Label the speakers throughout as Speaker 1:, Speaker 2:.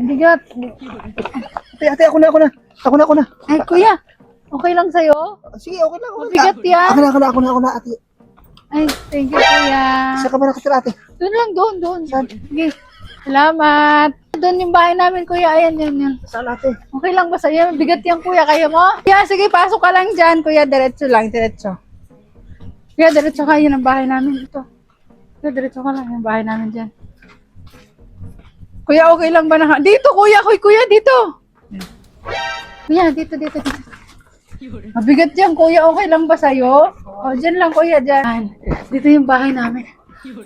Speaker 1: Bigat.
Speaker 2: Ate, ako na.
Speaker 1: Ay, kuya. Okay lang sa'yo?
Speaker 2: Sige, okay lang.
Speaker 1: Mabigat yan.
Speaker 2: Ako na, ate.
Speaker 1: Ay, thank you, kuya.
Speaker 2: Saan ka ba nakatira, ate?
Speaker 1: Doon lang, doon. Sige. Salamat. Doon yung bahay namin, kuya. Ayan, yan.
Speaker 2: Saan, ate?
Speaker 1: Okay lang ba sa'yo? Bigat yan, kuya. Kaya mo? Kuya, sige, pasok ka lang dyan, kuya. Diretso lang, diretso. Kuya, diretso ka. Yan ang bahay namin. Ito. Kuya, diretso ka lang. Yung bahay namin dyan. Kuya, okay lang ba na? Dito, kuya. Kuya, dito. Kuya, dito. Mabigat yan, kuya. Okay lang ba sa'yo? O, dyan lang, kuya, dyan. Dito yung bahay namin.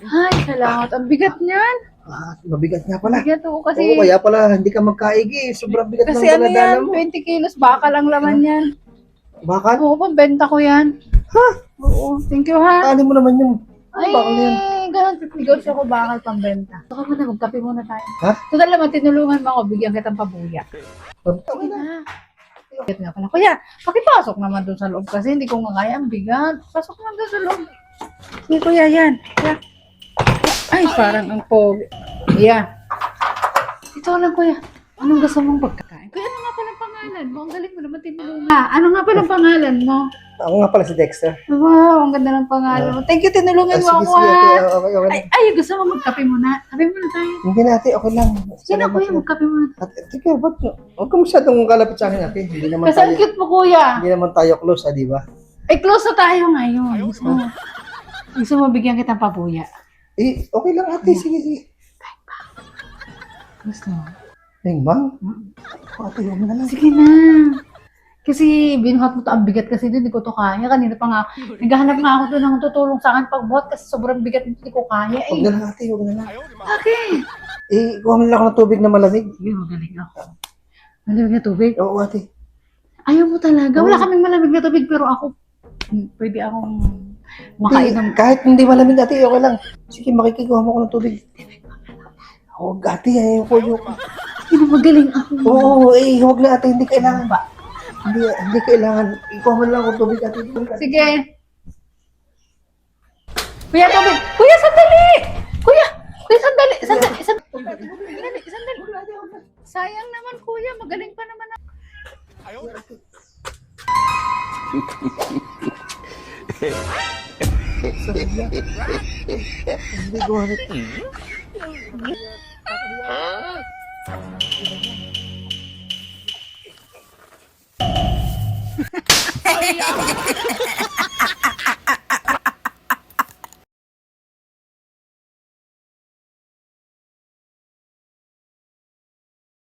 Speaker 1: Ay, salamat. Ang bigat niyan.
Speaker 2: Mabigat nga pala.
Speaker 1: Bigat oo, kasi...
Speaker 2: Oo, kaya pala hindi ka magkaigi. Sobrang bigat
Speaker 1: Kasi
Speaker 2: ng
Speaker 1: ano
Speaker 2: daladala
Speaker 1: yan,
Speaker 2: mo.
Speaker 1: 20 kilos, bakal ang laman yan.
Speaker 2: Bakal?
Speaker 1: Oo, pambenta ko yan.
Speaker 2: Ha?
Speaker 1: Oo, thank you ha.
Speaker 2: Ano mo naman yung...
Speaker 1: Ay,
Speaker 2: bakal na yan?
Speaker 1: ganun, negosyo ko bakal pambenta. Saka mo na, magkape muna tayo.
Speaker 2: Ha?
Speaker 1: Total naman, tinulungan mo ako, bigyan kitang pabuya.
Speaker 2: Okay na.
Speaker 1: Ha? Bigat nga pala. Kuya, pakipasok naman doon sa loob kasi hindi ko nga kaya, ang bigat. Pasok naman doon sa loob. Sige kuya, yan. Kuya. Ay, parang ang pogi. Kuya. Ito lang kuya. Anong gusto mong pagkakain? Kuya, ano nga palang pangalan mo? Ang galing mo naman tinulungan. Ano nga palang pangalan mo?
Speaker 2: Ako nga pala si Dexter.
Speaker 1: Wow, ang ganda ng pangalan mo. Thank you, tinulungan mo ako
Speaker 2: Sige,
Speaker 1: ha.
Speaker 2: okay.
Speaker 1: Ay, gusto mo magkape muna? Kape muna tayo.
Speaker 2: Hindi na, ate, okay lang.
Speaker 1: Sige na kuya, magkape muna.
Speaker 2: Sige, ba't? Huwag ka masyadong kalapit sa akin, ate. Hindi naman
Speaker 1: Kasi ang
Speaker 2: tayo,
Speaker 1: cute mo kuya.
Speaker 2: hindi naman tayo close, di ba?
Speaker 1: Eh, close na tayo ngayon. Gusto mo bigyan kitang pabuya?
Speaker 2: Okay lang, ate. Sige.
Speaker 1: Gusto mo?
Speaker 2: Bang? Ate, huwag mo na lang.
Speaker 1: Sige na. Kasi binuhat mo to, ang bigat kasi doon, hindi ko to kaya. Kanina pa nga, naghahanap nga ako doon ng tutulong sa akin pagbuhat kasi sobrang bigat nito, hindi ko kaya
Speaker 2: Huwag na lang, ate. Huwag na lang.
Speaker 1: Bakit?
Speaker 2: Kuha mo lang ako ng tubig na malamig.
Speaker 1: Sige, magaling ako. Malamig na tubig?
Speaker 2: Oo, ate.
Speaker 1: Ayaw mo talaga. Wala kaming malamig na tubig pero ako, pwede akong makainom.
Speaker 2: Kahit hindi malamig, ate, okay lang. Sige, makikikuha mo ako ng tubig. Huwag, ate. Ayaw ko yung...
Speaker 1: Hindi magaling ako.
Speaker 2: Oo, huwag na, ate. Hindi kailangan ba? Hindi kailangan. Ikuha mo lang ako ng tubig, ate.
Speaker 1: Sige. Kuya, tubig. Kuya, sandali! Kuya, sandali. Sayang naman, kuya. Magaling pa naman ako.
Speaker 2: Hindi ko hanap.